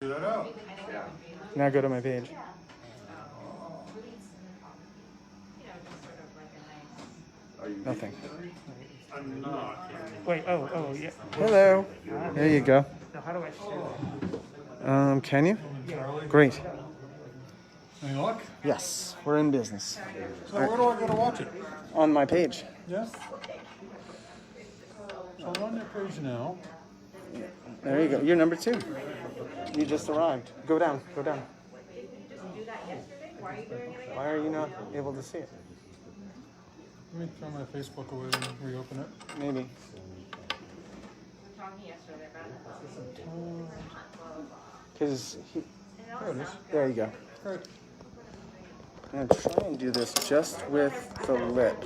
That out. Now go to my page. Nothing. I'm not. Wait, oh, yeah. Hello. There you go. So how do I share? Can you? Charlie. Great. Any luck? Yes, we're in business. So where do I go to watch it? On my page. Yeah. So I'm on your page now. There you go. You're number 2. You just arrived. Go down. Go down. Why are you not able to see it? Let me throw my Facebook away and reopen it. Maybe. Because There it is. there you go. Great. I'm gonna try and do this just with the lip.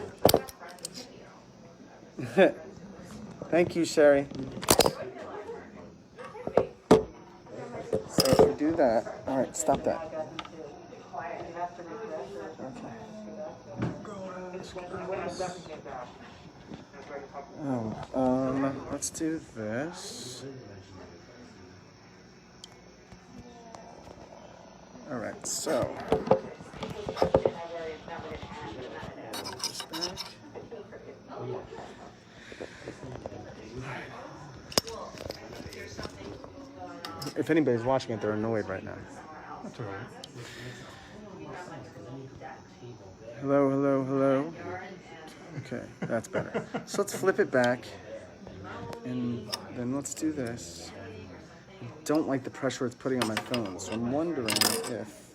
Thank you, Cheri. So if we do that, all right, stop that. Oh, let's do this. All right, so. This back. If anybody's watching it, they're annoyed right now. That's all right. Hello, hello, hello. Okay, that's better. So let's flip it back. And then let's do this. I don't like the pressure it's putting on my phone, so I'm wondering if...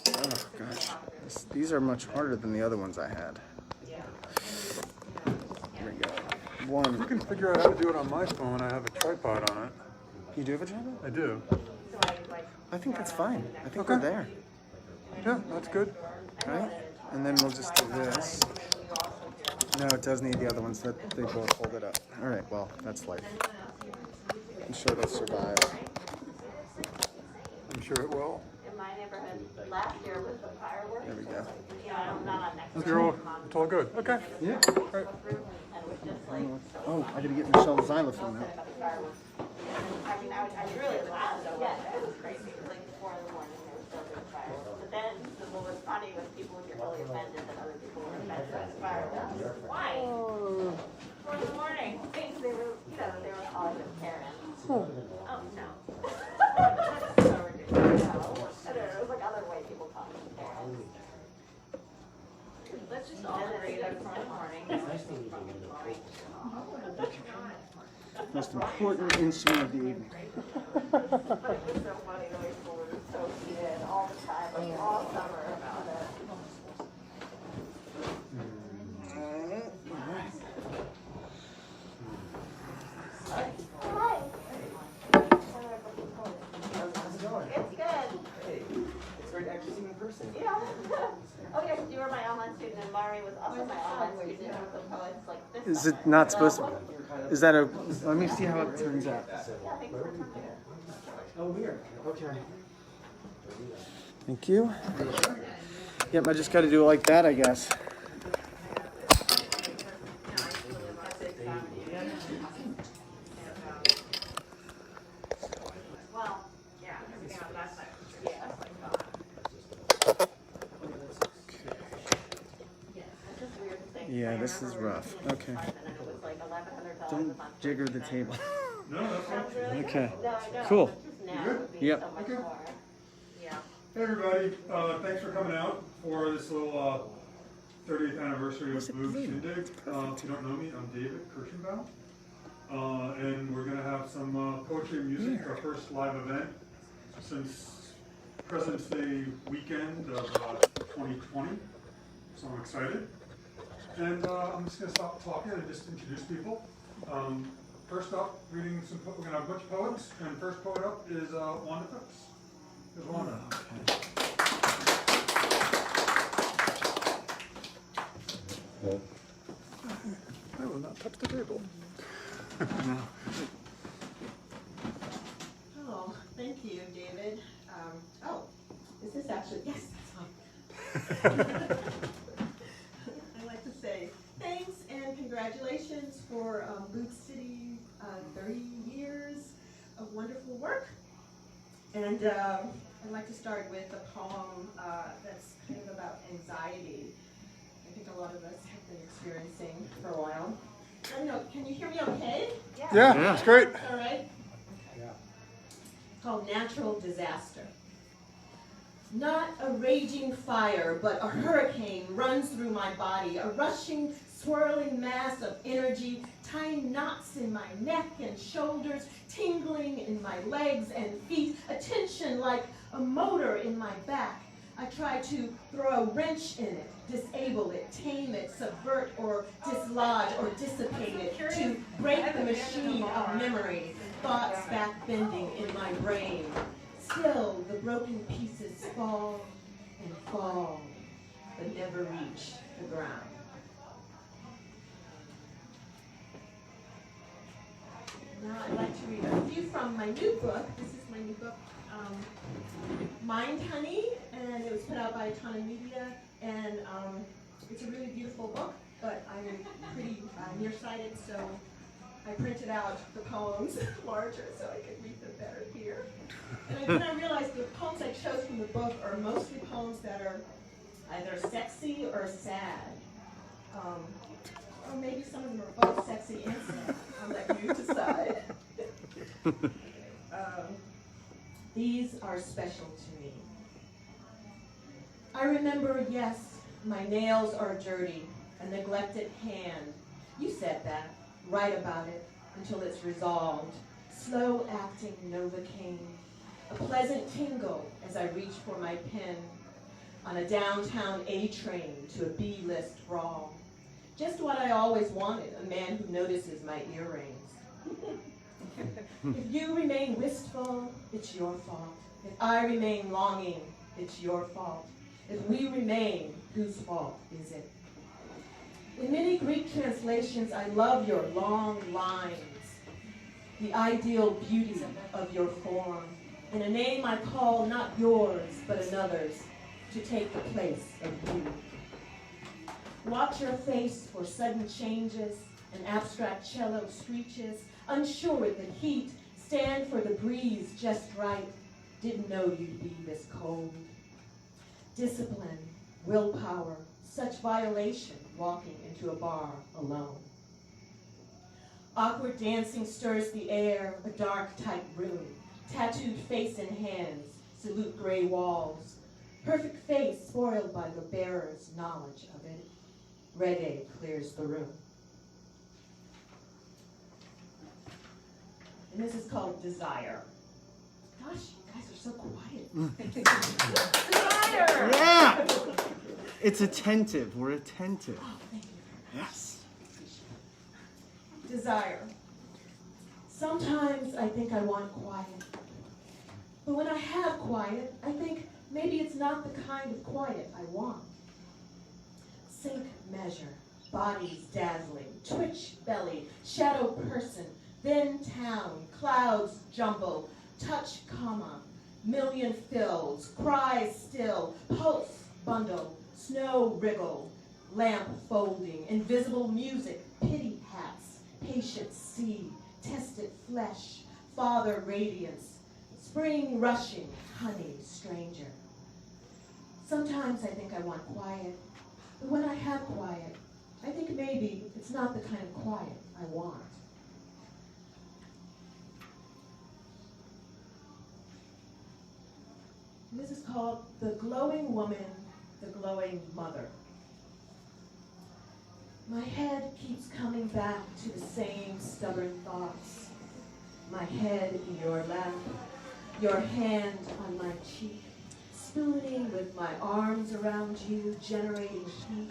Oh, gosh. These are much harder than the other ones I had. Here we go. If One. you can figure out how to do it on my phone, I have a tripod on it. You do have a tripod? I do. I think that's fine. I think we're there. Yeah, that's good. Right? And then we'll just do this. No, it does need the other ones that they both hold it up. All right, well, that's life. I'm sure they'll survive. I'm sure it will. In my neighborhood, last year was the fireworks. There we go. Not on next You're all, it's all good. Okay. Yeah. Great. and it was just like, Oh, I gotta get Michelle's xylophone out. I mean, I was really loud, so yeah, it was crazy. It was like 4 in the morning, they were still doing fireworks. But then, what was funny was people would get really offended that other people were offended by the fireworks. Why? 4 in the morning. They were, they were calling them Karens. Oh, no. That's so ridiculous. No. I don't know, it was like other white people calling them Karens. Let's just all agree that 4 in the morning. Most important instrument of the evening. It was so funny the way people were so heated all the time, like all summer about it. Hi. How's it going? It's good. Hey, it's great actually seeing you in person. Yeah. Oh yeah, 'cause you were my online student and Mari was also my online student with the poets like this. Is it not supposed to? Is that a? Let me see how it turns out. Yeah, thanks for coming. Oh, weird. Okay. Thank you. Yep, I just got to do it like that, I guess. Well, yeah, everything on that side was pretty It's just weird to think. Yeah, this is rough. Okay. And it was like $1,100 a Don't month. jigger the table. No, that's fine. Okay. No, I know. Cool. It's just now it would be Yep. so much more. Yeah. Hey everybody, thanks for coming out for this little 30th anniversary of Boog Shindig. If you don't know me, I'm David Kirschenbaum. And we're going to have some poetry and music, our first live event since President's Day weekend of 2020. So I'm excited. And I'm just going to stop talking and just introduce people. First up, reading some, we're going to have a bunch of poets, and first poet up is Wanda Phipps. Here's Wanda. I will not touch the table. Oh, thank you, David. Is this actually, yes, that's fine. I'd like to say thanks and congratulations for Boog City 30 years. And I'd like to start with a poem that's kind of about anxiety. I think a lot of us have been experiencing for a while. I don't know, can you hear me okay? Yeah, that's great. All right? Yeah. Called Natural Disaster. Not a raging fire, but a hurricane runs through my body, a rushing, swirling mass of energy, tying knots in my neck and shoulders, tingling in my legs and feet, a tension like a motor in my back. I try to throw a wrench in it, disable it, tame it, subvert or dislodge or dissipate it, to break the machine of memory, thoughts back bending in my brain. Still, the broken pieces fall and fall, but never reach the ground. Now I'd like to read a few from my new book. This is my new book, Mind Honey, and it was put out by Tana Media, and it's a really beautiful book, but I'm pretty nearsighted, so I printed out the poems larger so I could read them better here. And then I realized the poems I chose from the book are mostly poems that are either sexy or sad. Or maybe some of them are both sexy and sad. I'll let you decide. These are special to me. I remember, yes, my nails are dirty, a neglected hand. You said that. Write about it until it's resolved. Slow acting Novocaine. A pleasant tingle as I reach for my pen on a downtown A train to a B-list brawl. Just what I always wanted, a man who notices my earrings. If you remain wistful, it's your fault. If I remain longing, it's your fault. If we remain, whose fault is it? In many Greek translations, I love your long lines, the ideal beauty of your form, and a name I call not yours, but another's, to take the place of you. Watch your face for sudden changes, an abstract cello screeches, unsure the heat, stand for the breeze just right, didn't know you'd be this cold. Discipline, willpower, such violation, walking into a bar alone. Awkward dancing stirs the air, a dark, tight room, tattooed face and hands, salute gray walls, perfect face spoiled by the bearer's knowledge of it. Reggae clears the room. And this is called Desire. Gosh, you guys are so quiet. Desire! Yeah! It's attentive. We're attentive. Oh, thank you. Yes. Desire. Sometimes I think I want quiet. But when I have quiet, I think maybe it's not the kind of quiet I want. Sync measure, bodies dazzling, twitch belly, shadow person, then town, clouds jumble, touch comma, million fills, cries still, pulse bundle, snow wriggle, lamp folding, invisible music, pity hats, patient sea, tested flesh, father radiance, spring rushing, honey stranger. Sometimes I think I want quiet, but when I have quiet, I think maybe it's not the kind of quiet I want. And this is called The Glowing Woman, the Glowing Mother. My head keeps coming back to the same stubborn thoughts. My head in your lap, your hand on my cheek, spooning with my arms around you, generating heat.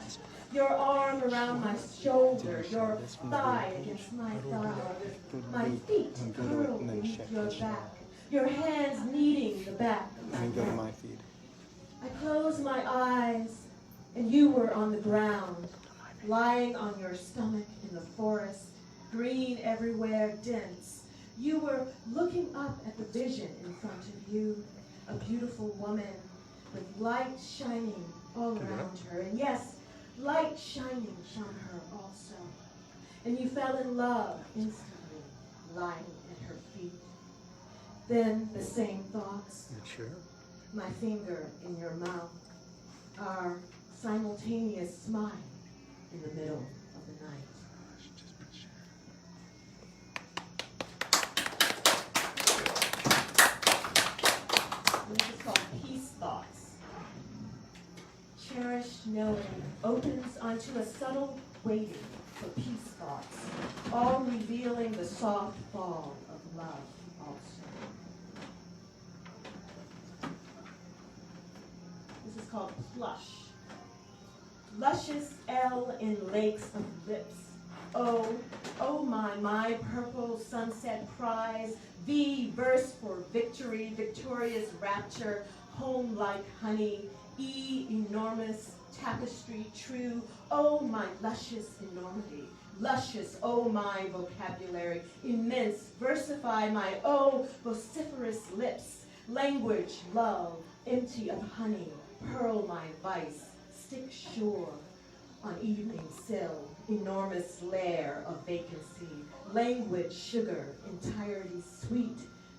Your arm around my shoulder, your thigh against my thigh, my feet curled beneath your back, your hands kneading the back of my And go to neck. my feed. I closed my eyes, and you were on the ground, lying on your stomach in the forest, green everywhere, dense. You were looking up at the vision in front of you, a beautiful woman with light shining all around her. And yes, light shining from her also. And you fell in love instantly, lying at her feet. Then the same thoughts, Sure. my finger in your mouth, our simultaneous smile in the middle of the night. This is called Peace Thoughts. Cherished knowing opens onto a subtle waiting for peace thoughts, all revealing the soft fall of love also. This is called Plush. Luscious L in lakes of lips. Oh my purple sunset prize. V verse for victory, victorious rapture, home like honey. E enormous tapestry true. Oh my luscious enormity. Luscious, oh my vocabulary. Immense, versify my vociferous lips. Language, love, empty of honey. Pearl my vice. Stick sure on evening sill, enormous lair of vacancy, languid sugar, entirety sweet,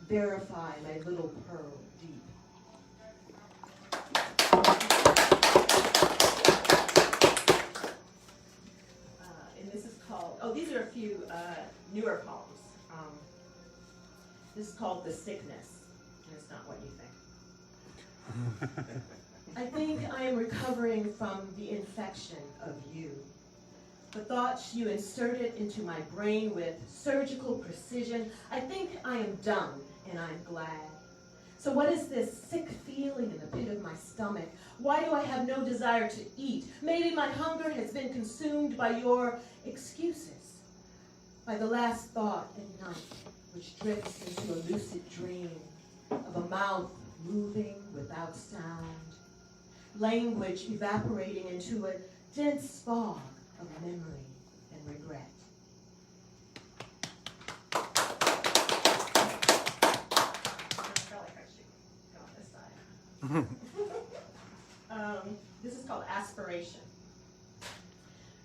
verify my little pearl deep. And this is called, these are a few newer poems. This is called The Sickness, and it's not what you think. I think I am recovering from the infection of you. The thoughts you inserted into my brain with surgical precision. I think I am done, and I'm glad. So what is this sick feeling in the pit of my stomach? Why do I have no desire to eat? Maybe my hunger has been consumed by your excuses, by the last thought at night, which drifts into a lucid dream of a mouth moving without sound. Language evaporating into a dense fog of memory and regret. I felt like I should go on this side. This is called Aspiration.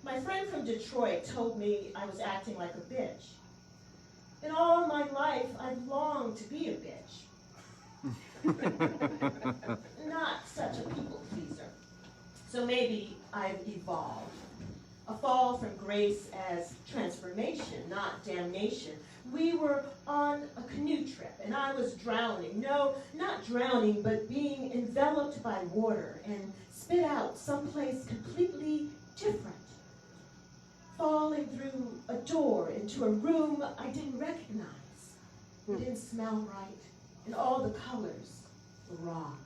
My friend from Detroit told me I was acting like a bitch. In all my life, I've longed to be a bitch. Not such a people pleaser. So maybe I've evolved. A fall from grace as transformation, not damnation. We were on a canoe trip, and I was drowning. No, not drowning, but being enveloped by water and spit out someplace completely different. Falling through a door into a room I didn't recognize. It didn't smell right, and all the colors were wrong.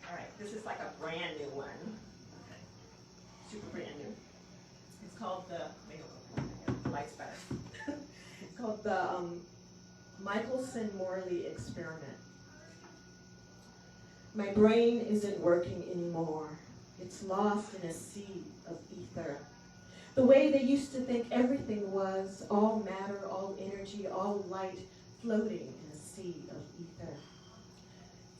All right, this is like a brand new one. Okay. Super brand new. It's called the light's better. It's called the Michelson-Morley experiment. My brain isn't working anymore. It's lost in a sea of ether. The way they used to think everything was, all matter, all energy, all light, floating in a sea of ether.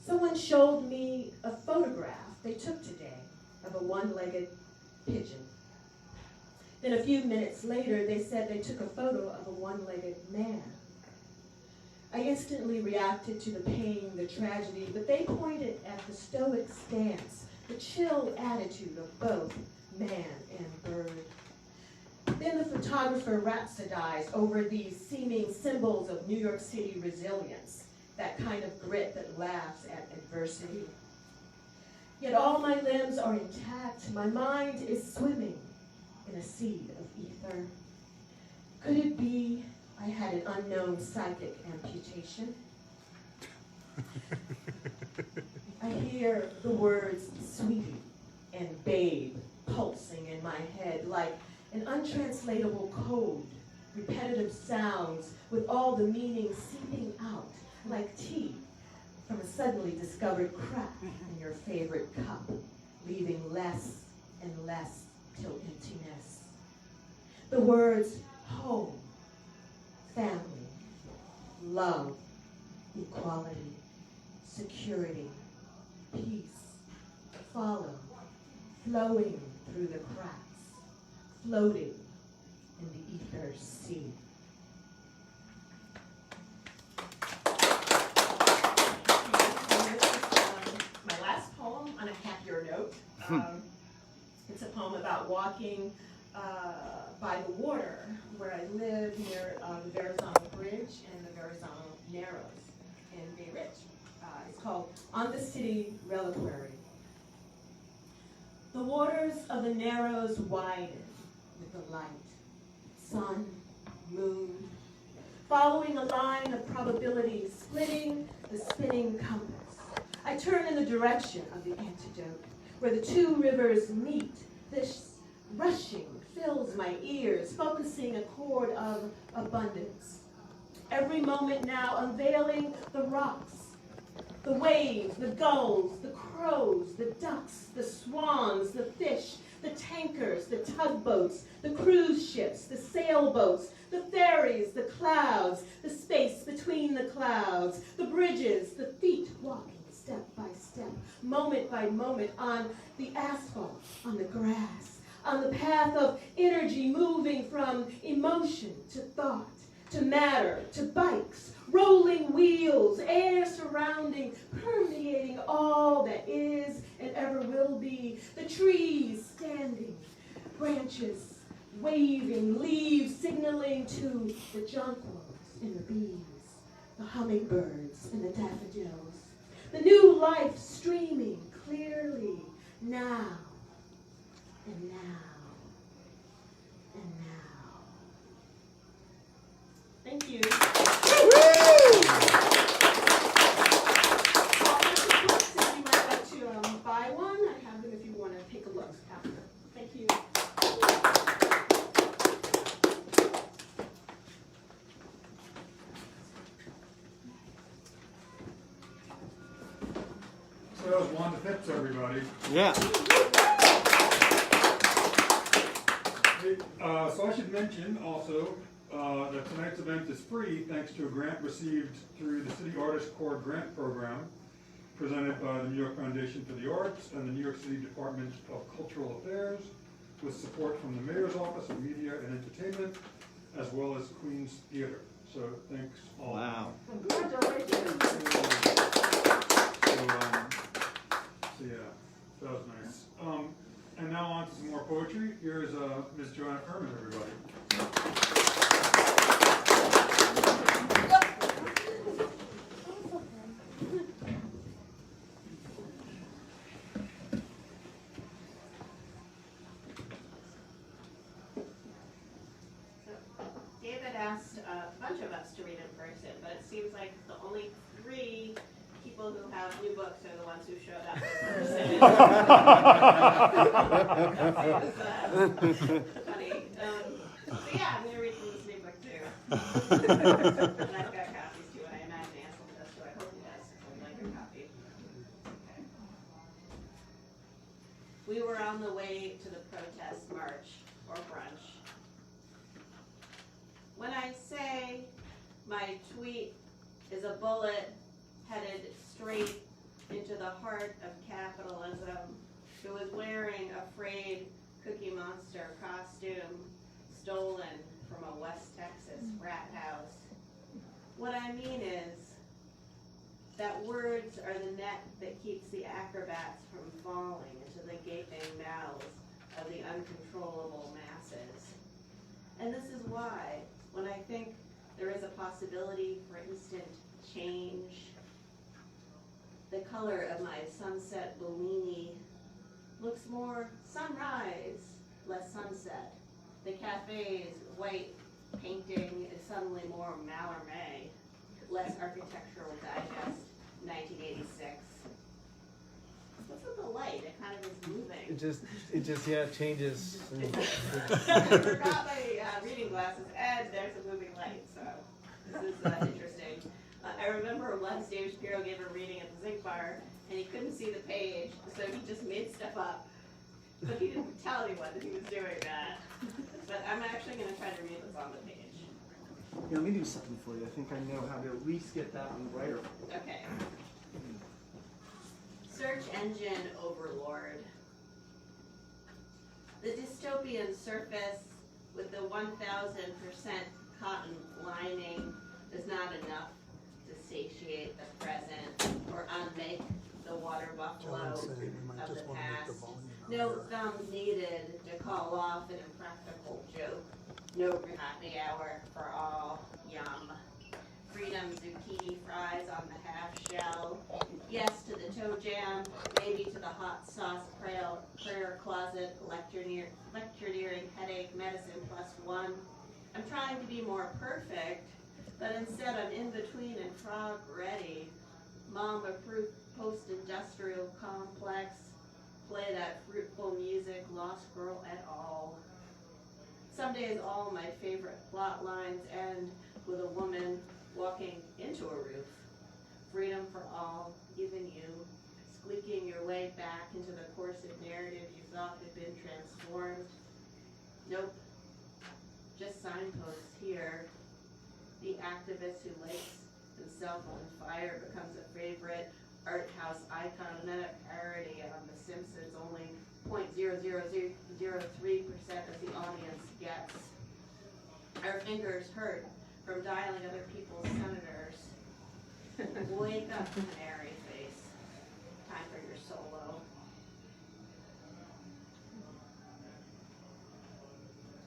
Someone showed me a photograph they took today of a one-legged pigeon. Then a few minutes later, they said they took a photo of a one-legged man. I instantly reacted to the pain, the tragedy, but they pointed at the stoic stance, the chill attitude of both man and bird. Then the photographer rhapsodized over these seeming symbols of New York City resilience, that kind of grit that laughs at adversity. Yet all my limbs are intact. My mind is swimming in a sea of ether. Could it be I had an unknown psychic amputation? I hear the words sweetie and babe pulsing in my head like an untranslatable code, repetitive sounds with all the meanings seeping out like tea from a suddenly discovered crack in your favorite cup, leaving less and less till emptiness. The words home, family, love, equality, security, peace, follow, flowing through the cracks, floating in the ether sea. My last poem on a happier note. It's a poem about walking by the water where I live near the Verrazano Bridge and the Verrazano Narrows in Bay Ridge. It's called On the City Reliquary. The waters of the Narrows widen with the light, sun, moon, following a line of probability, splitting the spinning compass. I turn in the direction of the antidote, where the two rivers meet. This rushing fills my ears, focusing a chord of abundance. Every moment now unveiling the rocks, the waves, the gulls, the crows, the ducks, the swans, the fish, the tankers, the tugboats, the cruise ships, the sailboats, the ferries, the clouds, the space between the clouds, the bridges, the feet walking step by step, moment by moment on the asphalt, on the grass, on the path of energy moving from emotion to thought, to matter, to bikes, rolling wheels, air surrounding, permeating all that is and ever will be, the trees standing, branches waving, leaves signaling to the jonquils and the bees, the hummingbirds and the daffodils, the new life streaming clearly now and now and now. Thank you. If you might like to buy one, I have them if you want to take a look after. Thank you. So that was Wanda Phipps, everybody. Yeah. Hey, so I should mention also that tonight's event is free thanks to a grant received through the City Artist Corps Grant Program presented by the New York Foundation for the Arts and the New York City Department of Cultural Affairs with support from the Mayor's Office of Media and Entertainment as well as Queen's Theater. So thanks all. Wow. Congratulations. So yeah, that was nice. And now on to some more poetry. Here is Ms. Joanna Fuhrman, everybody. David asked a bunch of us to read in person, but it seems like the only 3 people who have new books are the ones who showed up in person. Funny. So yeah, I'm going to read from this new book too. And I've got copies too. I imagine Anselm does too. I hope he does. I would like a copy. Okay. We were on the way to the protest march or brunch. When I say my tweet is a bullet headed straight into the heart of capitalism, who was wearing a frayed Cookie Monster costume stolen from a West Texas frat house. What I mean is that words are the net that keeps the acrobats from falling into the gaping mouths of the uncontrollable masses. And this is why, when I think there is a possibility for instant change, the color of my sunset Bellini looks more sunrise, less sunset. The cafe's white painting is suddenly more Mallarmé, less Architectural Digest, 1986. What's with the light? It kind of is moving. It just yeah, changes. I forgot my reading glasses, and there's a moving light, so this is interesting. I remember once David Shapiro gave a reading at the Zinc Bar, and he couldn't see the page, so he just made stuff up. But he didn't tell anyone that he was doing that. But I'm actually going to try to read what's on the page. Yeah, let me do something for you. I think I know how to at least get that one right. Okay. Search engine overlord. The dystopian surface with the the 1000% cotton lining is not enough to satiate the present or unmake the water buffalo of the past. No thumb needed to call off an impractical joke. No happy hour for all. Yum. Freedom zucchini fries on the half shell. Yes to the toe jam, maybe to the hot sauce prayer closet, lectureering headache medicine +1. I'm trying to be more perfect, but instead I'm in between and frog ready. Mom approved post-industrial complex. Play that fruitful music, lost girl et al. Some days all my favorite plot lines end with a woman walking into a roof. Freedom for all, even you, squeaking your way back into the course of narrative you thought had been transformed. Nope, just signposts here. The activist who lights himself on fire becomes a favorite art house icon, and then a parody on The Simpsons. Only 0.00003% of the audience gets. Our fingers hurt from dialing other people's senators. Wake up, canary face. Time for your solo.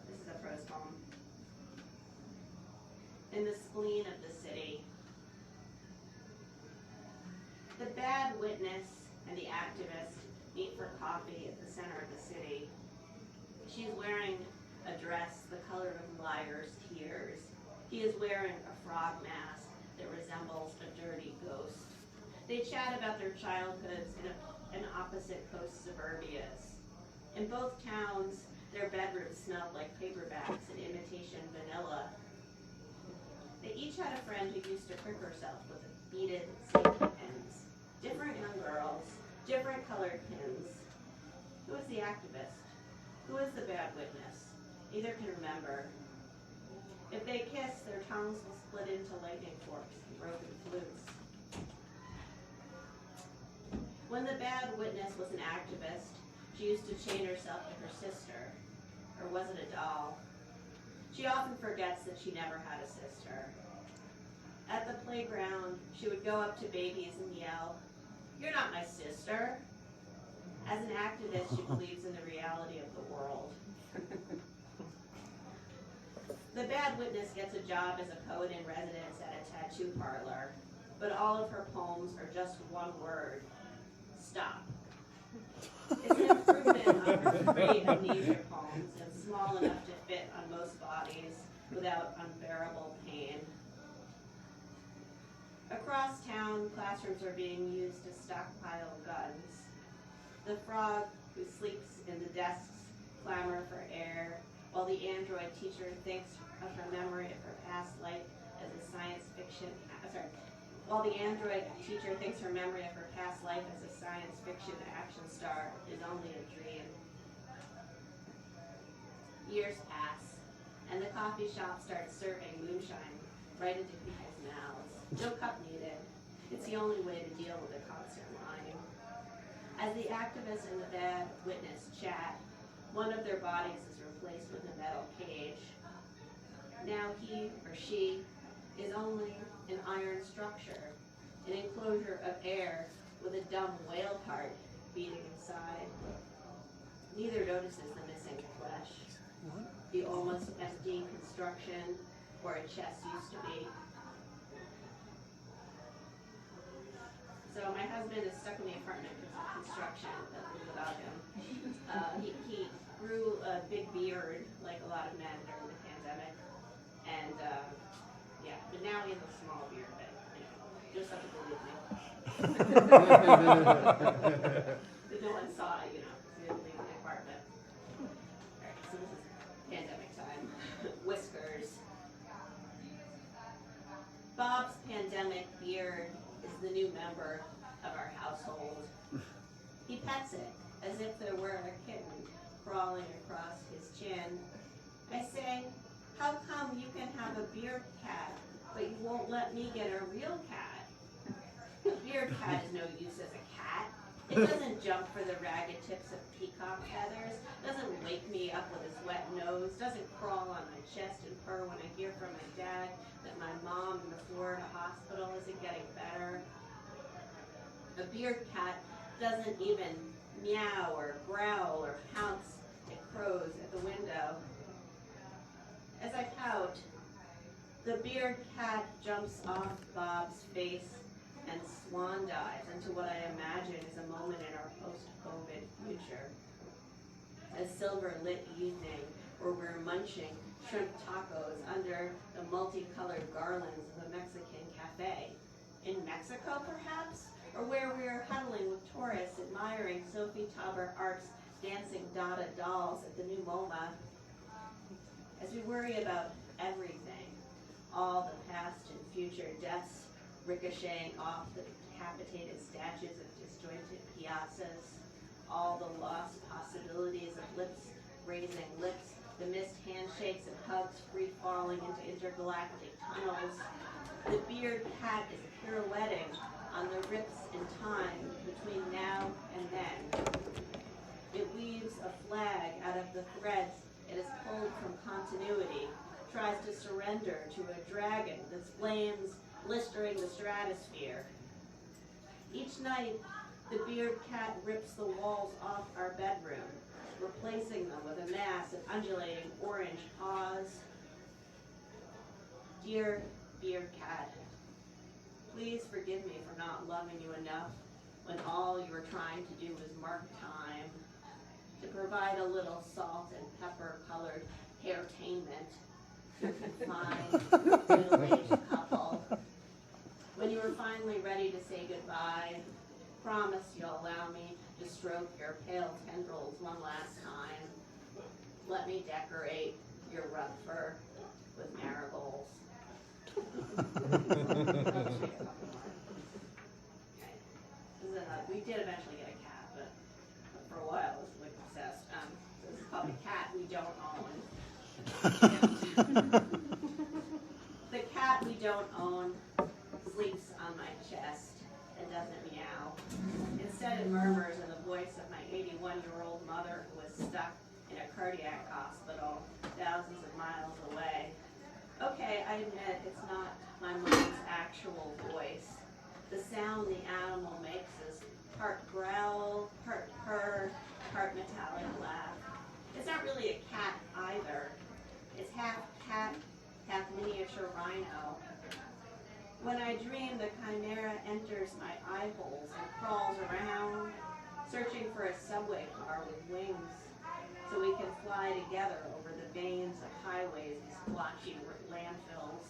This is a prose poem. In the spleen of the city, the bad witness and the activist meet for coffee at the center of the city. She's wearing a dress the color of liar's tears. He is wearing a frog mask that resembles a dirty ghost. They chat about their childhoods in opposite coast suburbias. In both towns, their bedrooms smelled like paperbacks and imitation vanilla. They each had a friend who used to prick herself with beaded safety pins. Different young girls, different colored pins. Who is the activist? Who is the bad witness? Neither can remember. If they kiss, their tongues will split into lightning forks and broken flutes. When the bad witness was an activist, she used to chain herself to her sister. Or was it a doll? She often forgets that she never had a sister. At the playground, she would go up to babies and yell, "You're not my sister." As an activist, she believes in the reality of the world. The bad witness gets a job as a poet in residence at a tattoo parlor, but all of her poems are just one word: stop. It's an improvement on her three amnesia poems and small enough to fit on most bodies without unbearable pain. Across town, classrooms are being used to stockpile guns. The frog who sleeps in the desks clamor for air, while the android teacher thinks of her memory of her past life as a science fiction. While the android teacher thinks her memory of her past life as a science fiction action star is only a dream. Years pass, and the coffee shop starts serving moonshine right into people's mouths. No cup needed. It's the only way to deal with a constant line. As the activist and the bad witness chat, one of their bodies is replaced with a metal cage. Now he or she is only an iron structure, an enclosure of air with a dumb whale heart beating inside. Neither notices the missing flesh, the almost empty construction where a chest used to be. So my husband is stuck in the apartment because of construction without him. He grew a big beard like a lot of men during the pandemic. And yeah, but now he has a small beard, but just have to believe me. No one saw it, he didn't leave the apartment. Alright, so this is pandemic time. Whiskers. Bob's pandemic beard is the new member of our household. He pets it as if there were a kitten crawling across his chin. I say, "How come you can have a beard cat, but you won't let me get a real cat?" A beard cat is no use as a cat. It doesn't jump for the ragged tips of peacock feathers, doesn't wake me up with its wet nose, doesn't crawl on chest and purr when I hear from my dad that my mom in the Florida hospital isn't getting better. A beard cat doesn't even meow or growl or pounce at crows at the window. As I pout, the beard cat jumps off Bob's face and swan dives into what I imagine is a moment in our post-COVID future. A silver-lit evening where we're munching shrimp tacos under the multicolored garlands of a Mexican cafe. In Mexico, perhaps? Or where we're huddling with tourists admiring Sophie Taber-Art's dancing Dada dolls at the new MoMA. As we worry about everything, all the past and future deaths ricocheting off the decapitated statues of disjointed piazzas, all the lost possibilities of lips raising lips, the missed handshakes and hugs free-falling into intergalactic tunnels. The beard cat is pirouetting on the rips in time between now and then. It weaves a flag out of the threads it has pulled from continuity, tries to surrender to a dragon that's flames blistering the stratosphere. Each night, the beard cat rips the walls off our bedroom, replacing them with a mass of undulating orange paws. Dear beard cat, please forgive me for not loving you enough when all you were trying to do was mark time, to provide a little salt and pepper colored hairtainment to confine middle-aged couple. When you were finally ready to say goodbye, promise you'll allow me to stroke your pale tendrils one last time. Let me decorate your rough fur with marigolds. We did eventually get a cat, but for a while I was like obsessed. This is called The Cat We Don't Own. The cat we don't own sleeps on my chest and doesn't meow. Instead it murmurs in the voice of my 81-year-old mother who is stuck in a cardiac hospital thousands of miles away. Okay, I admit it's not my mom's actual voice. The sound the animal makes is part growl, part purr, part metallic laugh. It's not really a cat either. It's half cat, half miniature rhino. When I dream, the chimera enters my eye holes and crawls around, searching for a subway car with wings, so we can fly together over the veins of highways and splotchy landfills.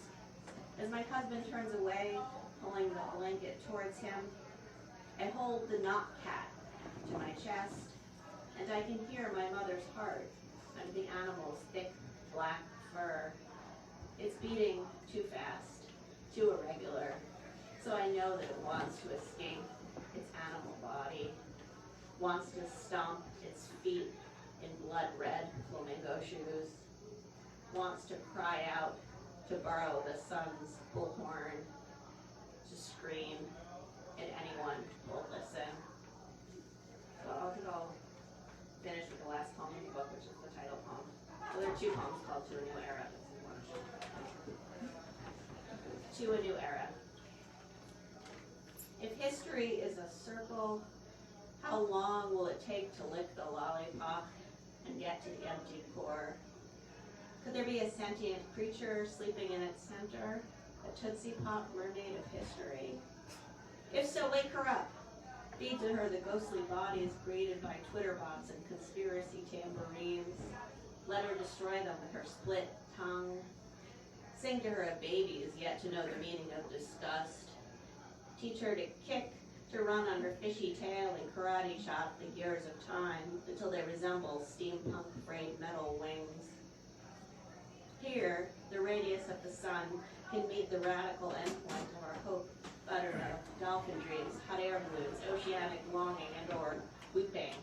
As my husband turns away, pulling the blanket towards him, I hold the knock cat to my chest, and I can hear my mother's heart under the animal's thick black fur. It's beating too fast, too irregular, so I know that it wants to escape its animal body, wants to stomp its feet in blood-red flamingo shoes, wants to cry out to borrow the sun's bullhorn, to scream, and anyone will listen. So I'll finish with the last poem in the book, which is the title poem. So there are two poems called To a New Era. To a New Era. If history is a circle, how long will it take to lick the lollipop and get to the empty core? Could there be a sentient creature sleeping in its center, a Tootsie Pop mermaid of history? If so, wake her up. Feed to her the ghostly bodies created by Twitter bots and conspiracy tambourines. Let her destroy them with her split tongue. Sing to her a baby is yet to know the meaning of disgust. Teach her to kick, to run on her fishy tail and karate chop the gears of time until they resemble steampunk frayed metal wings. Here, the radius of the sun can meet the radical endpoint of our hope, buttermilk, dolphin dreams, hot air balloons, oceanic longing, and or weeping.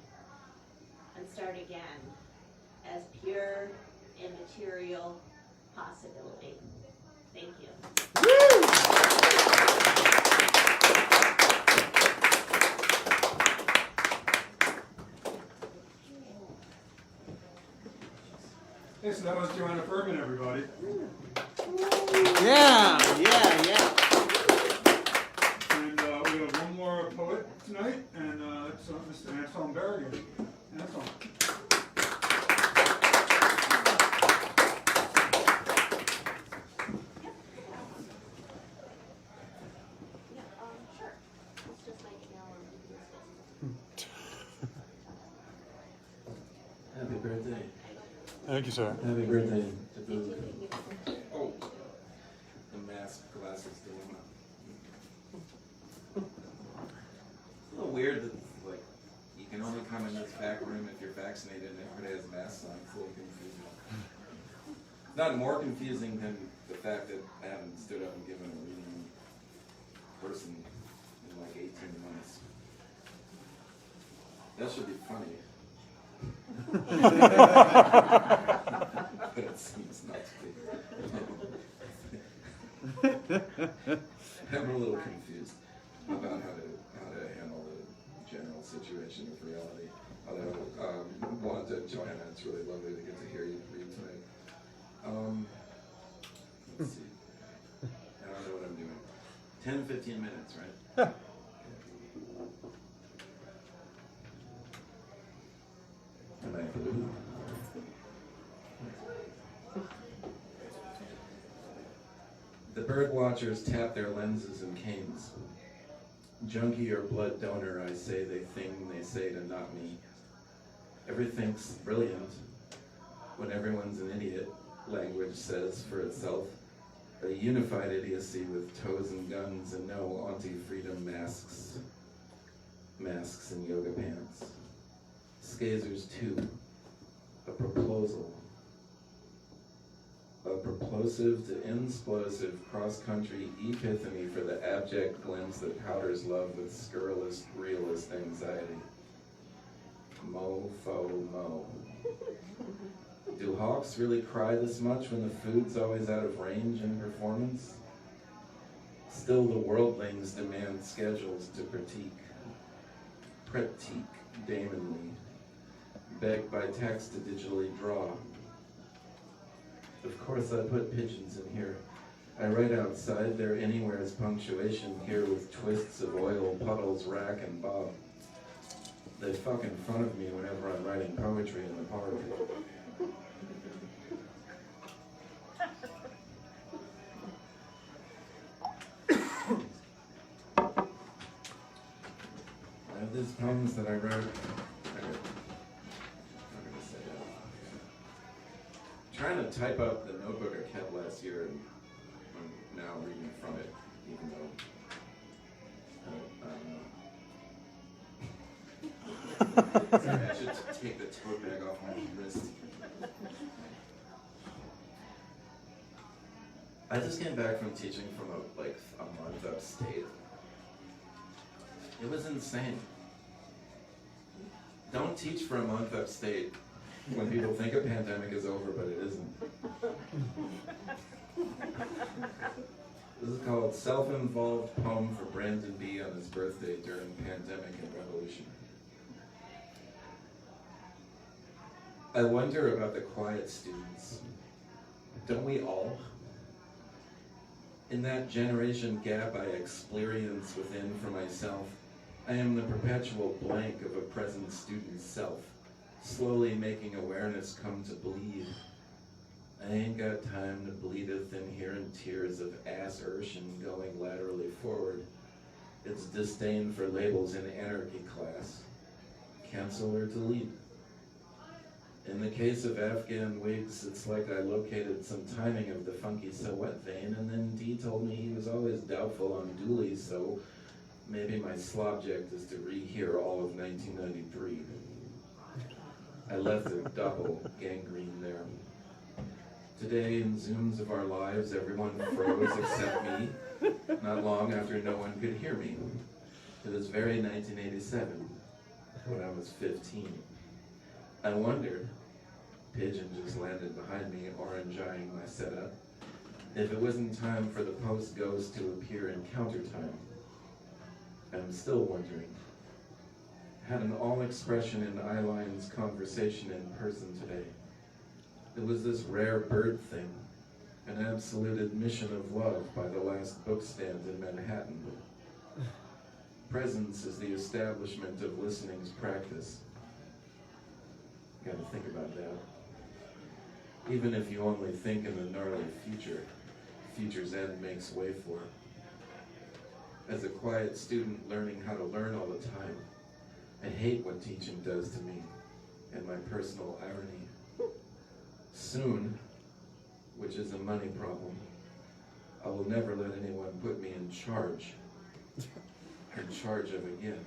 And start again as pure, immaterial possibility. Thank you. This so that was Joanna Fuhrman, everybody. Yeah. And we have one more poet tonight, and that's Mr. Anselm Berrigan. Anselm. Sure. It's just my email and Happy birthday. Thank you, sir. Happy birthday to Boog. Oh, the mask glasses dilemma. It's a little weird that like you can only come in this back room if you're vaccinated and everybody has masks on. It's a little confusing. Not more confusing than the fact that I haven't stood up and given a reading in person in like 18 months. That should be funny. But it seems not to be. I'm a little confused about how to handle the general situation of reality. Although, Wanda, Joanna, it's really lovely to get to hear you read tonight. Let's see. I don't know what I'm doing. 10, 15 minutes, right? Am I blue? The bird watchers tap their lenses and canes. Junkie or blood donor, I say they say to not me. Everything's brilliant when everyone's an idiot, language says for itself. A unified idiocy with toes and guns and no anti-freedom masks. Masks and yoga pants. Skazers 2, a proposal. A proplosive to insplosive cross-country epiphany for the abject glimpse that powders love with scurrilous, realist anxiety. Mo, fo, mo. Do hawks really cry this much when the food's always out of range in performance? Still the worldlings demand schedules to critique daemonly. Begged by text to digitally draw. Of course I put pigeons in here. I write outside there anywhere's punctuation here with twists of oil, puddles, rack, and bob. They fuck in front of me whenever I'm writing poetry in the park. I have these poems that I wrote. Trying to type up the notebook I kept last year, and I'm now reading from it, even though I don't know. Sorry, I should take the tote bag off my wrist. I just came back from teaching from a month upstate. It was insane. Don't teach for a month upstate when people think a pandemic is over, but it isn't. This is called Self-Involved Poem for Brandon B. on his birthday during pandemic and revolution. I wonder about the quiet students. Don't we all? In that generation gap I experience within for myself, I am the perpetual blank of a present student's self, slowly making awareness come to bleed. I ain't got time to bleedeth in here in tears of assertion going laterally forward. It's disdain for labels in anarchy class. Cancel or delete. In the case of Afghan wigs, it's like I located some timing of the funky so wet vein, and then D told me he was always doubtful on dualies, so maybe my slobject is to rehear all of 1993. I left a double gangrene there. Today, in Zooms of our lives, everyone froze except me, not long after no one could hear me. It was very 1987, when I was 15. I wondered, pigeon just landed behind me, orange-eyeing my setup, if it wasn't time for the post-ghost to appear in countertime. I'm still wondering. Had an all-expression in Eyeline's conversation in person today. It was this rare bird thing, an absolute admission of love by the last bookstand in Manhattan. Presence is the establishment of listening's practice. You gotta think about that. Even if you only think in the gnarly future, future's end makes way for. As a quiet student learning how to learn all the time, I hate what teaching does to me and my personal irony. Soon, which is a money problem, I will never let anyone put me in charge of again.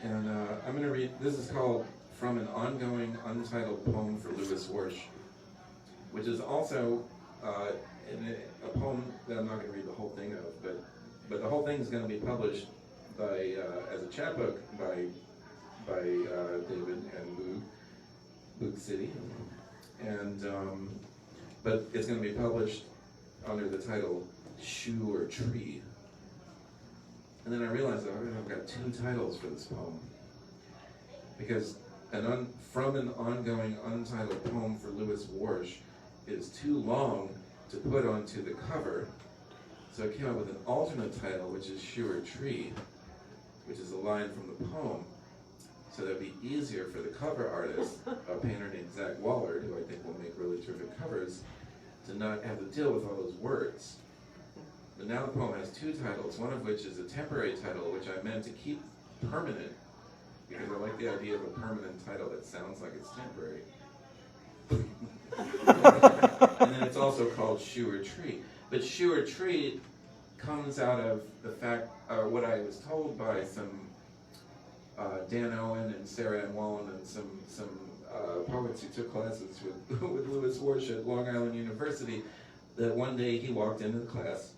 And I'm going to read, this is called From an Ongoing Untitled Poem for Louis Warsh, which is also a poem that I'm not going to read the whole thing of, but the whole thing is going to be published by as a chapbook by David and Boog City, and but it's going to be published under the title Shoe or Tree. And then I realized that I've got two titles for this poem, because From an Ongoing Untitled Poem for Louis Warsh is too long to put onto the cover, so I came up with an alternate title, which is Shoe or Tree, which is a line from the poem, so that'd be easier for the cover artist, a painter named Zach Wallard, who I think will make really terrific covers, to not have to deal with all those words. But now the poem has two titles, one of which is a temporary title, which I meant to keep permanent, because I like the idea of a permanent title that sounds like it's temporary. And then it's also called Shoe or Tree. But Shoe or Tree comes out of the fact, what I was told by some Dan Owen and Sarah Ann Wallen and some poets who took classes with Louis Warsh at Long Island University, that one day he walked into the class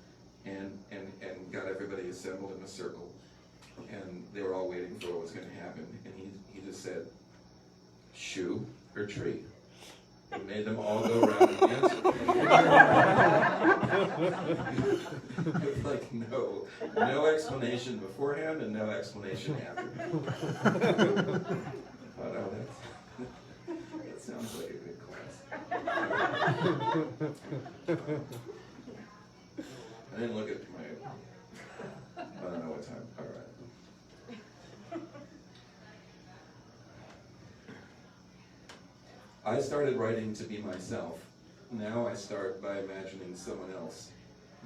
and got everybody assembled in a circle, and they were all waiting for what was going to happen, and he just said, shoe or tree? It made them all go around and answer. It's like no explanation beforehand and no explanation after. But that sounds like a good class. I didn't look at I don't know what time. All right. I started writing to be myself. Now I start by imagining someone else.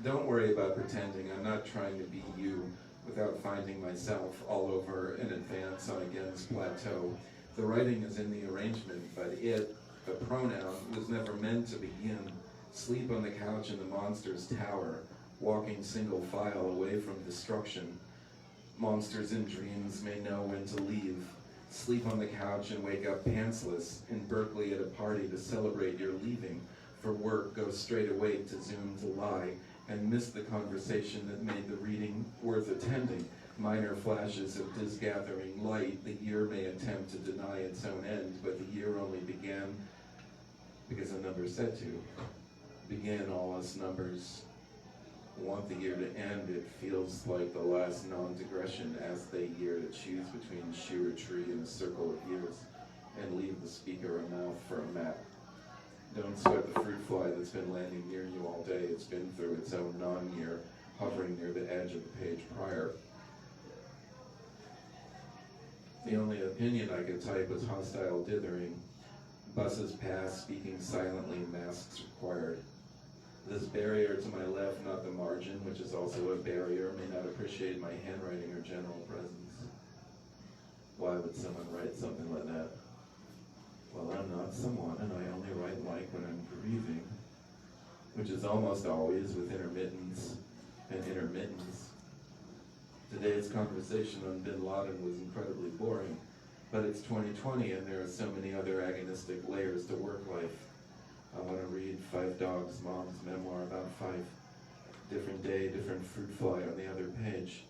Don't worry about pretending. I'm not trying to be you without finding myself all over in advance on Again's plateau. The writing is in the arrangement, but it, the pronoun, was never meant to begin. Sleep on the couch in the monster's tower, walking single file away from destruction. Monsters in dreams may know when to leave. Sleep on the couch and wake up pantsless in Berkeley at a party to celebrate your leaving. For work, go straight away to Zoom to lie and miss the conversation that made the reading worth attending. Minor flashes of disgathering light, the year may attempt to deny its own end, but the year only began because the number said to. Begin all us numbers. Want the year to end, it feels like the last non-digression as the year to choose between shoe or tree in a circle of years and leave the speaker a mouth for a map. Don't sweat the fruit fly that's been landing near you all day. It's been through its own non-year, hovering near the edge of the page prior. The only opinion I could type was hostile dithering. Buses pass, speaking silently, masks required. This barrier to my left, not the margin, which is also a barrier, may not appreciate my handwriting or general presence. Why would someone write something like that? Well, I'm not someone, and I only write like when I'm grieving, which is almost always with intermittence and intermittence. Today's conversation on Bin Laden was incredibly boring, but it's 2020 and there are so many other agonistic layers to work life. I want to read Five Dogs' mom's memoir about Fife. Different day, different fruit fly on the other page.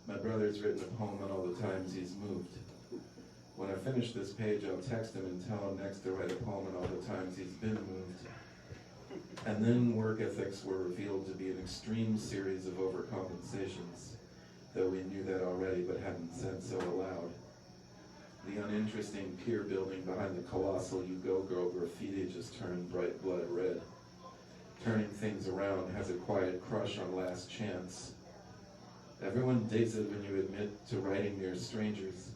My brother's written a poem on all the times he's moved. When I finish this page, I'll text him and tell him next to write a poem on all the times he's been moved. And then work ethics were revealed to be an extreme series of overcompensations. though we knew that already but hadn't said so aloud. The uninteresting pier building behind the colossal You Go Girl graffiti just turned bright blood red. Turning things around has a quiet crush on Last Chance. Everyone digs it when you admit to writing near strangers.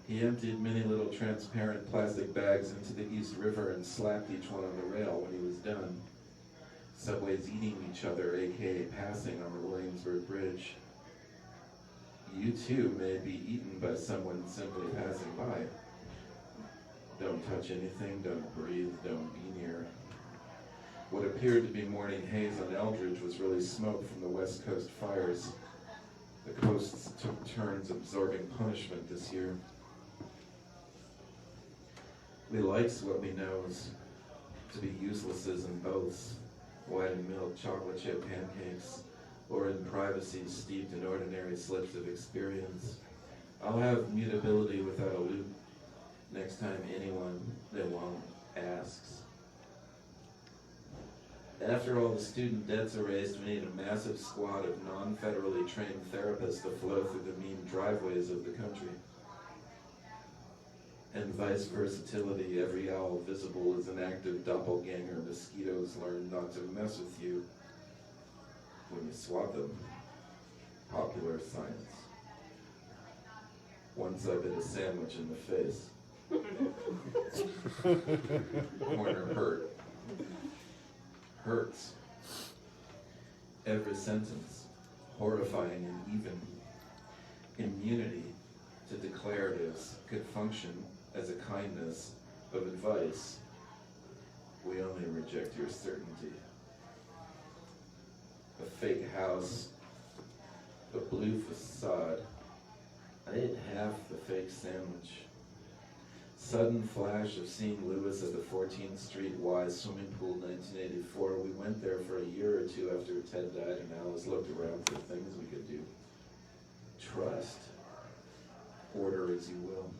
He emptied many little transparent plastic bags into the East River and slapped each one on the rail when he was done. Subways eating each other, aka passing on the Williamsburg Bridge. You too may be eaten by someone simply passing by. Don't touch anything, don't breathe, don't be near. What appeared to be morning haze on Eldridge was really smoke from the West Coast fires. The coasts took turns absorbing punishment this year. We likes what we knows to be uselesses in boths, white and milk chocolate chip pancakes, or in privacy steeped in ordinary slips of experience. I'll have mutability without a loop next time anyone that won't asks. After all the student debts erased, we need a massive squad of non-federally trained therapists to flow through the mean driveways of the country. And vice versatility, every owl visible is an active doppelganger. Mosquitoes learn not to mess with you when you swat them. Popular science. Once I bit a sandwich in the face. Corner hurt. Hurts. Every sentence, horrifying and even. Immunity to declaratives could function as a kindness of advice. We only reject your certainty. A fake house, a blue facade. I ate half the fake sandwich. Sudden flash of seeing Lewis at the 14th Street Y swimming pool 1984. We went there for a year or two after Ted died, and Alice looked around for things we could do. Trust. Order as you will.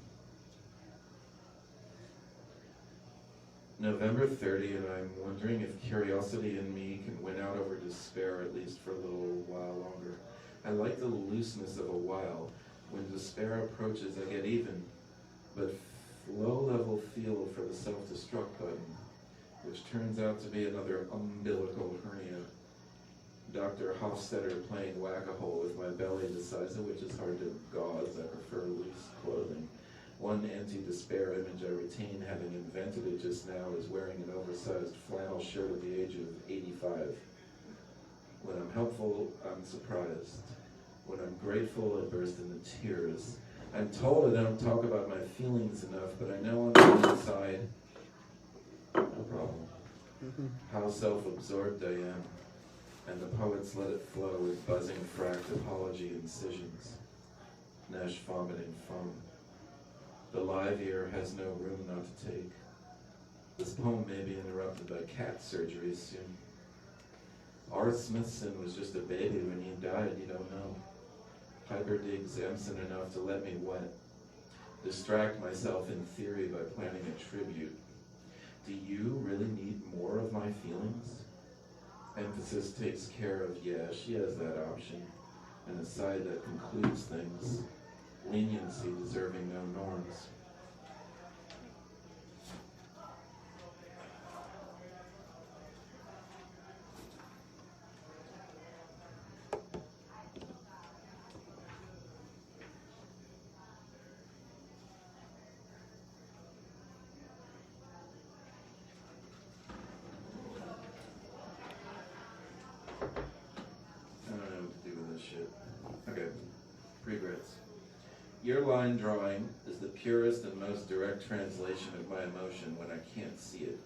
November 30, and I'm wondering if curiosity in me can win out over despair, at least for a little while longer. I like the looseness of a while. When despair approaches, I get even, but low-level feel for the self-destruct button, which turns out to be another umbilical hernia. Dr. Hofstetter playing whack-a-hole with my belly the size of which is hard to gauze. I prefer loose clothing. One anti-despair image I retain, having invented it just now, is wearing an oversized flannel shirt at the age of 85. When I'm helpful, I'm surprised. When I'm grateful, I burst into tears. I'm told I don't talk about my feelings enough, but I know on the inside, no problem, how self-absorbed I am. And the poets let it flow with buzzing fracked apology incisions. Nash vomiting foam. The live ear has no room not to take. This poem may be interrupted by cat surgery soon. R. Smithson was just a baby when he died, you don't know. Piper digs Empson enough to let me wet. Distract myself in theory by planning a tribute. Do you really need more of my feelings? Emphasis takes care of, yeah, she has that option. And a side that concludes things. Leniency deserving no norms. Your line drawing is the purest and most direct translation of my emotion when I can't see it.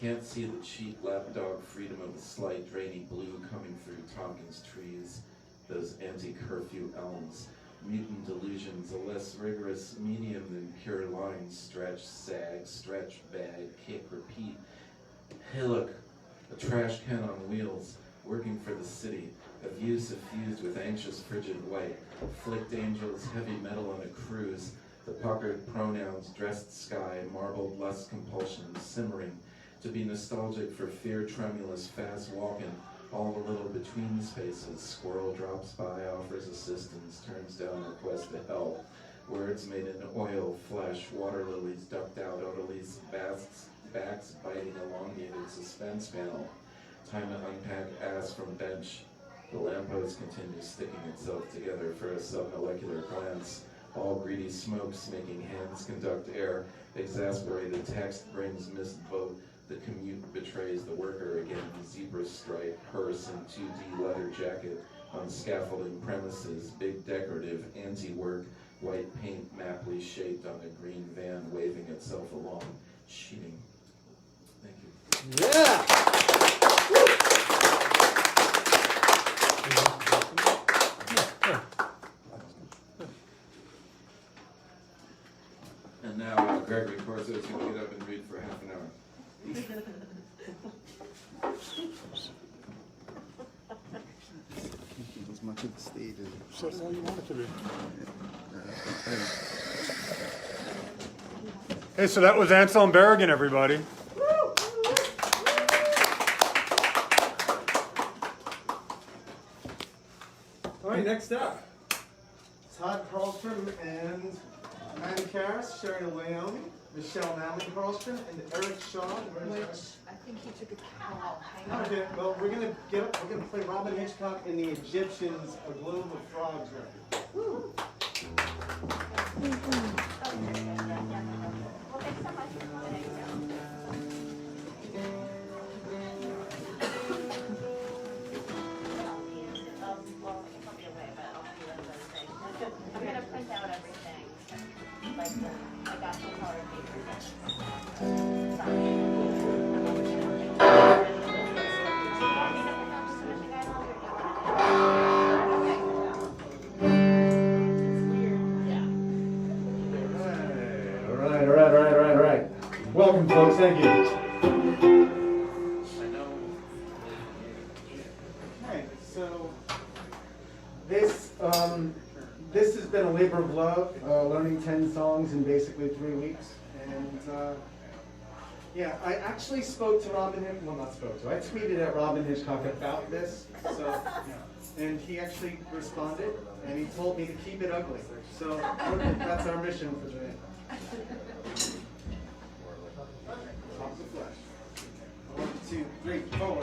Can't see the cheap lapdog freedom of the slight drainy blue coming through Tompkins trees, those anti-curfew elms, mutant delusions, a less rigorous medium than pure lines, stretch, sag, stretch, bag, kick, repeat. Hey look, a trash can on wheels, working for the city, a view suffused with anxious frigid white, flicked angels, heavy metal on a cruise, the puckered pronouns, dressed sky, marbled lust compulsion, simmering, to be nostalgic for fear tremulous, fast walking, all the little between spaces. Squirrel drops by, offers assistance, turns down request to help. Words made in oil, flesh, water lilies ducked out, odorless backs biting elongated suspense panel. Time to unpack ass from bench. The lamppost continues sticking itself together for a submolecular glance. All greedy smokes making hands conduct air. Exasperated text brings missed vote. The commute betrays the worker again. Zebra stripe, hearse, and 2D leather jacket on scaffolding premises. Big decorative anti-work. White paint maply shaped on a green van waving itself along. Cheating. Thank you. Yeah! And now Gregory Corso is going to get up and read for half an hour. Keep as much of the stage as That's all you want it to be. Hey, so that was Anselm Berrigan, everybody. All right, next up, Todd Carlstrom and Matty Karas, Cheri Leone, Michele Naumann Carlstrom, and Eric Shaw. I think he took a call. Hang on. Okay, well, we're gonna play Robyn Hitchcock and the Egyptians, A Globe of Frogs record. Well, thanks so much. I'll be away, but I'll see those other things. I'm gonna print out everything, like I got some color paper. All right. Welcome, folks. Thank you. Okay, so this has been a labor of love, learning 10 songs in basically 3 weeks. And yeah, I actually spoke to I tweeted at Robyn Hitchcock about this. So, and he actually responded, and he told me to keep it ugly. So that's our mission for today. Top of the flesh. 1, 2, 3, 4.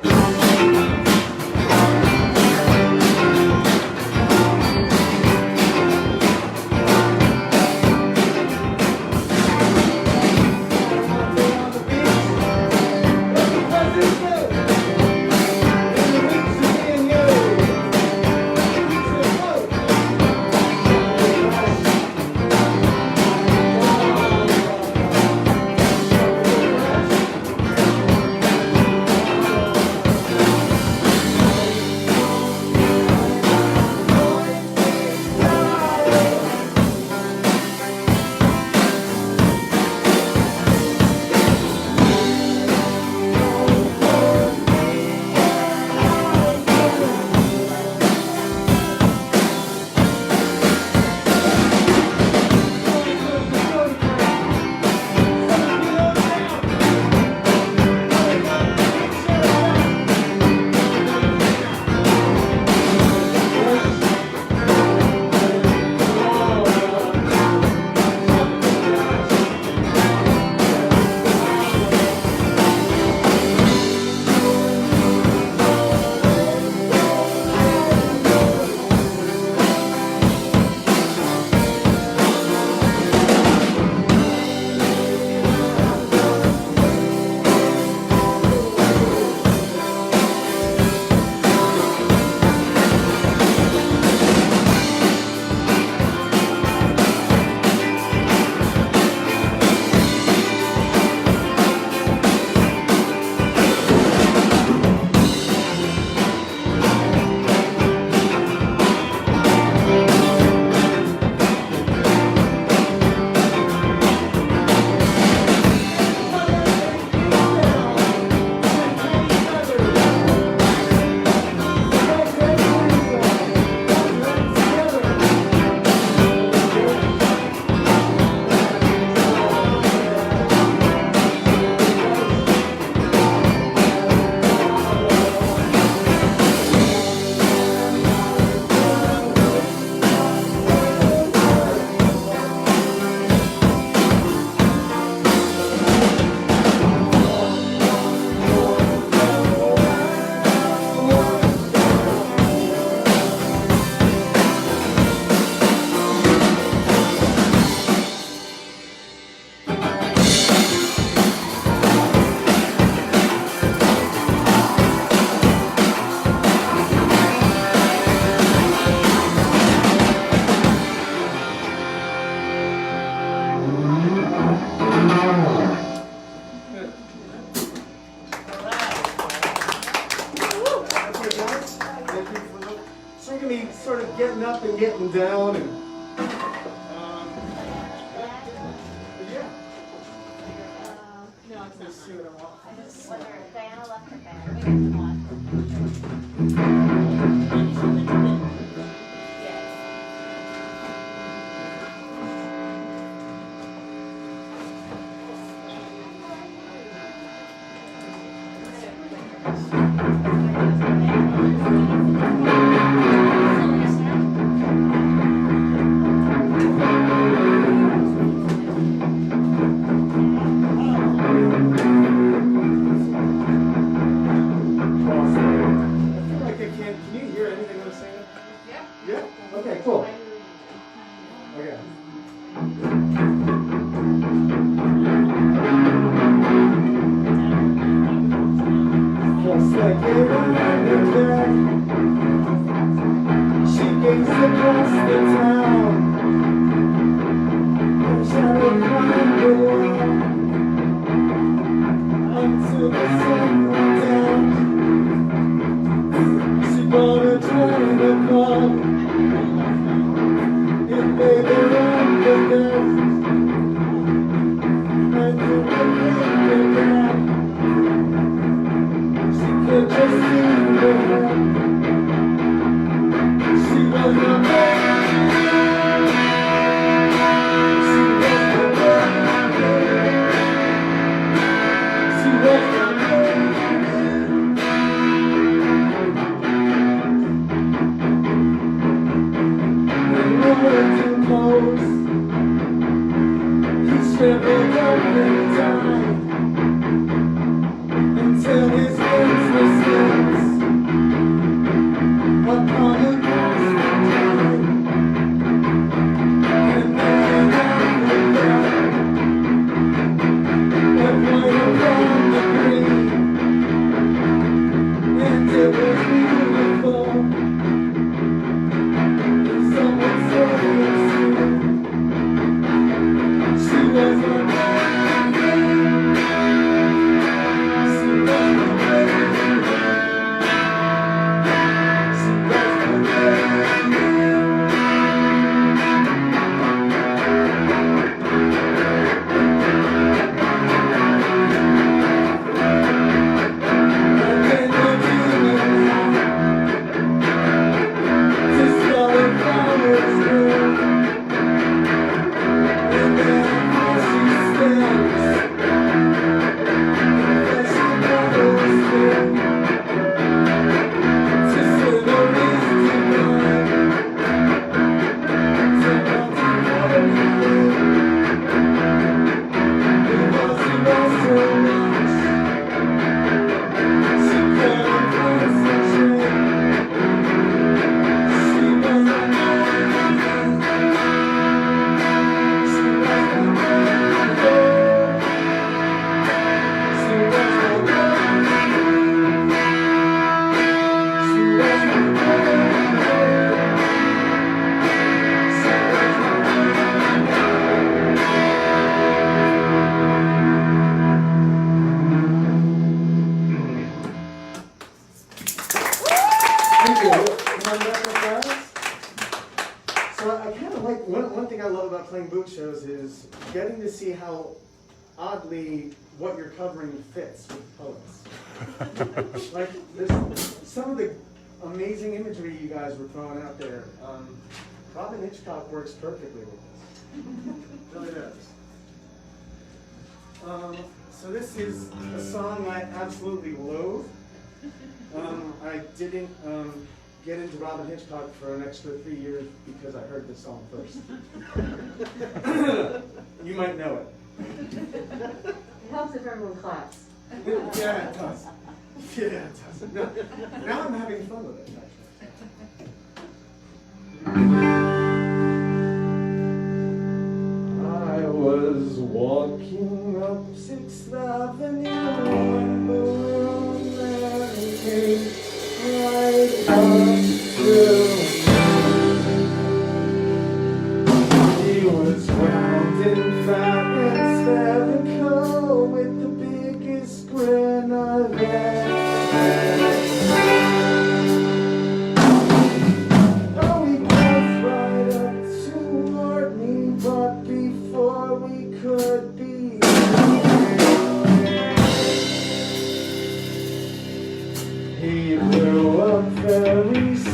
up and getting down and yeah. Let's see what I want. Whether Diana left her bag. Getting to see how oddly what you're covering fits with poets. Like some of the amazing imagery you guys were throwing out there. Robyn Hitchcock works perfectly with this. Really does. So this is a song I absolutely loathe. I didn't get into Robyn Hitchcock for an extra 3 years because I heard this song first. You might know it. It helps if everyone claps. Yeah, it does. Yeah, it does. No, now I'm having fun with it, actually. I was walking up 6th Avenue when the room man came right up through. He was round and fat and spherical with the biggest grin I've ever. Oh, he was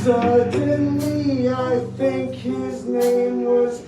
Suddenly I think his name was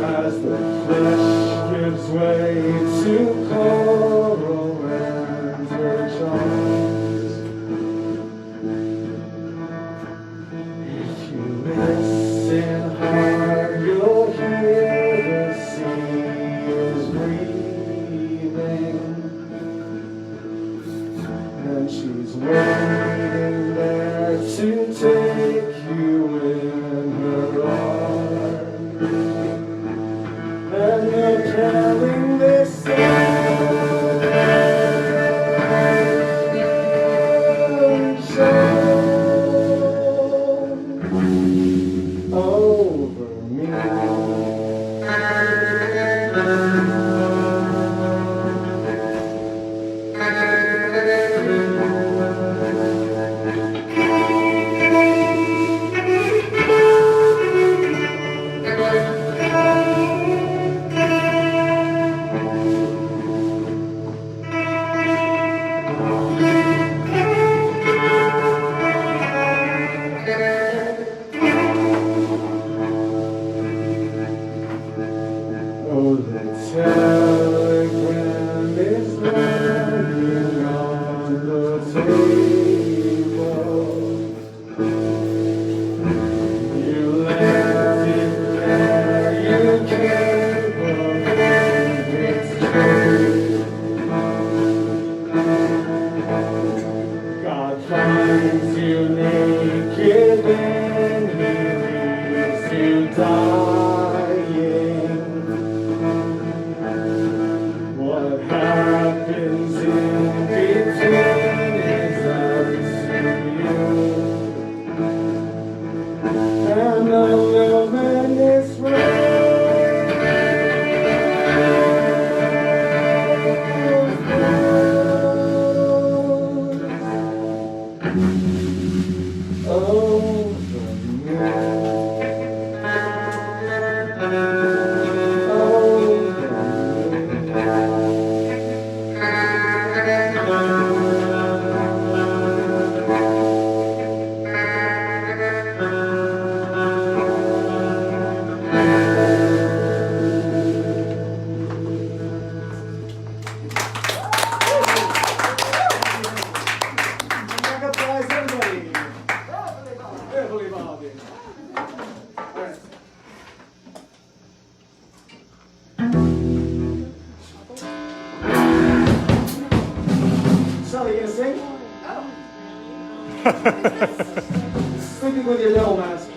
as the flesh waiting there to take you in her arms. And they're telling this sunshine over me. Oh, the telegram is lying on the table. You left it there, you can't believe it's true. God finds you naked and he leaves you dying. What happens in between is up to you. And the luminous Sally, you gonna sing? Sleeping with your little mask.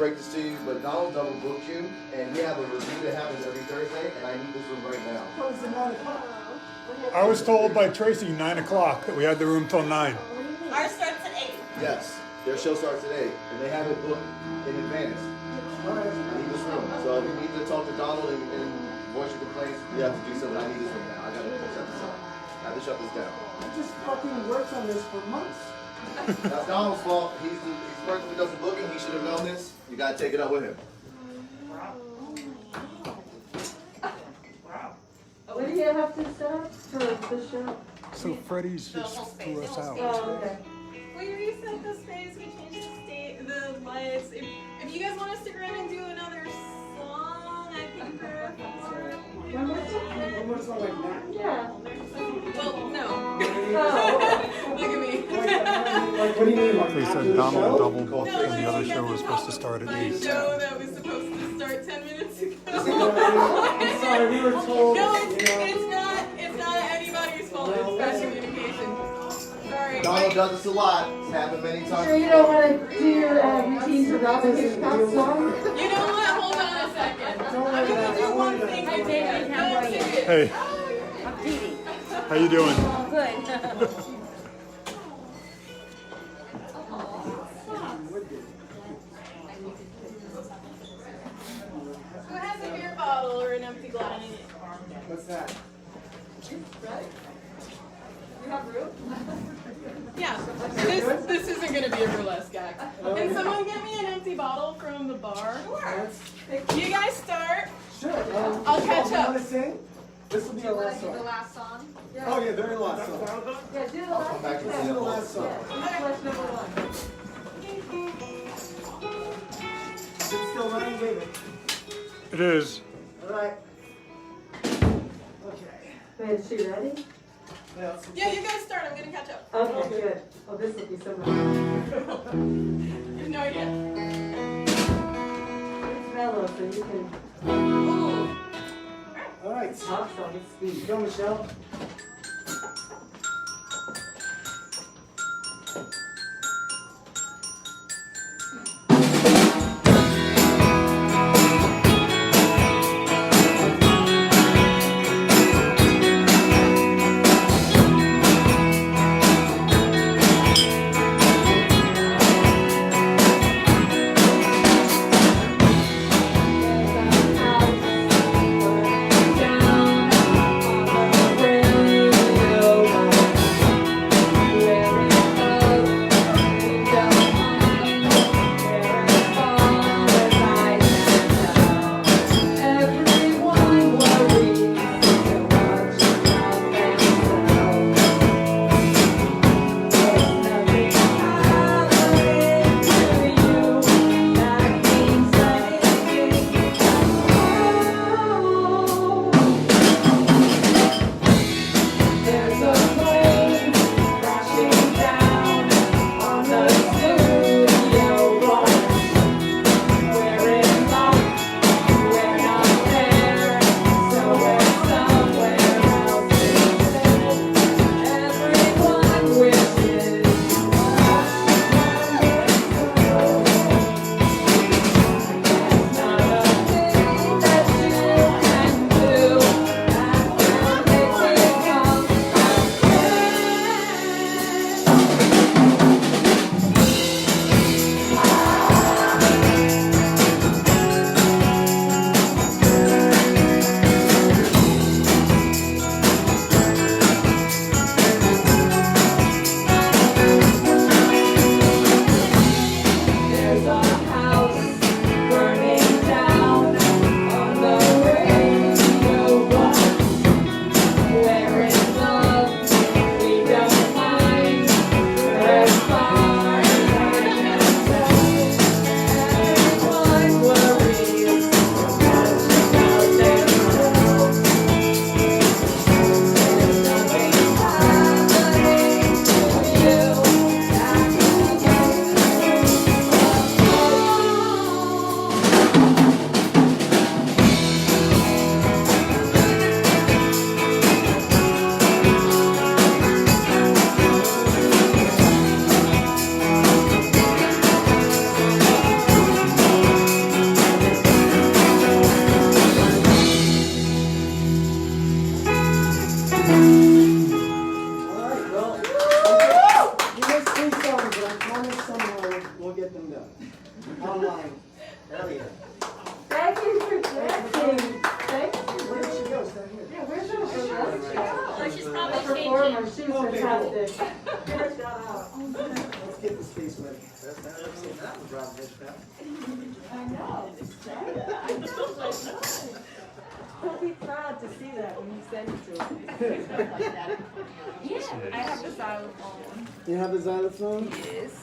break this to you, but Donald double booked you, and we have a review that happens every Thursday, and I need this room right now. Oh, it's at 9 o'clock. I was told by Tracy 9 o'clock that we had the room till 9. Ours starts at 8. Yes, their show starts today, and they have it booked in advance. I need this room. So if you need to talk to Donald and voice your complaints, you have to do something. I need this room now. I gotta shut this up. I have to shut this down. I just fucking worked on this for months. That's Donald's fault. He's the person who does the booking. He should have known this. You gotta take it up with him. What do you have to set up for the show? So Freddy's just threw us out. Oh, okay. We reset the space, we changed the lights. If you guys want to stick around and do another song, I think there are One more song like that? Yeah. Well, no. Oh. Look at me. Like, what do you mean? Like, They after said the Donald show? double booked and the other show was supposed to start at My 8. show that was supposed to start 10 minutes ago. I'm sorry, we were told. No, you know. it's not anybody's fault. It's bad communication. Sorry. Donald does this a lot. It's happened many times. Sure you don't want to do your routine to Robyn Hitchcock song? You know what? Hold on a second. I'm gonna do one thing. I did. No, I'm serious. Hey, I'm Petey. how you doing? Oh, good. Who has a beer bottle or an empty glass? What's that? You have room? Yeah. This isn't gonna be a burlesque act. Can someone get me an empty bottle from the bar? Sure. You guys start. Sure. I'll catch You up. want to sing? This will be our last Do the song. last song? Oh, yeah, very last song. Yeah, do the I'll last come back and yeah. see Do the you. last song. Flash number 1. Is it still running, David? It is. All right. Okay. Wait, is she ready? Yeah, you guys start. I'm gonna catch up. Okay, good. Oh, this will be so much. You have no idea. It's mellow, so you can Ooh. All right. talk song. It's sweet. Go, Michelle. Down on the Fuhrman, she was fantastic. Let's get the space ready. That was Robyn Hitchcock. I know. He'll be proud to see that when you send it to him. Yeah, I have the xylophone. You have a xylophone? Yes.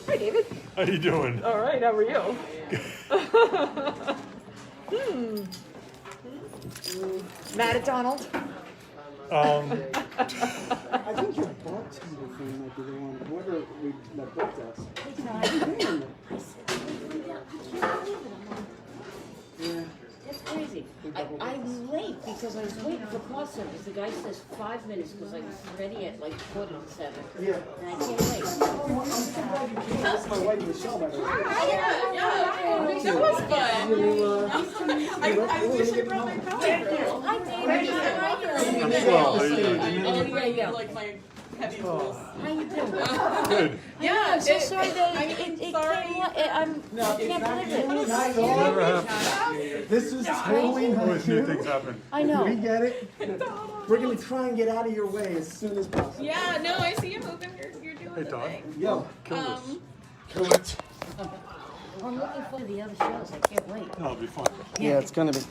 Hi, David. How you doing? All right, how are you? Mad at Donald? I think your bartender friend might be the one. Whoever that booked us. Yeah. That's crazy. I'm late because I was waiting for car service. The guy says 5 minutes because I was ready at like 6:45. Yeah. And I can't wait. I'm so glad you came. That's my wife, Michele, by the way. That was fun. I wish I brought my power. Hi, David. How are you? Like my heavy voice. How you doing? Good. Yeah, I'm so sorry that it came. I can't believe it. Never happened. This is totally not Always new you. things happen. I know. We get it. We're going to try and get out of your way as soon as possible. Yeah, no, I see you moving. You're doing Hey, the Todd. thing. Yo, Kill this. kill it. I'm looking for the other shows. I can't wait. That'll be fun. Yeah, it's gonna be.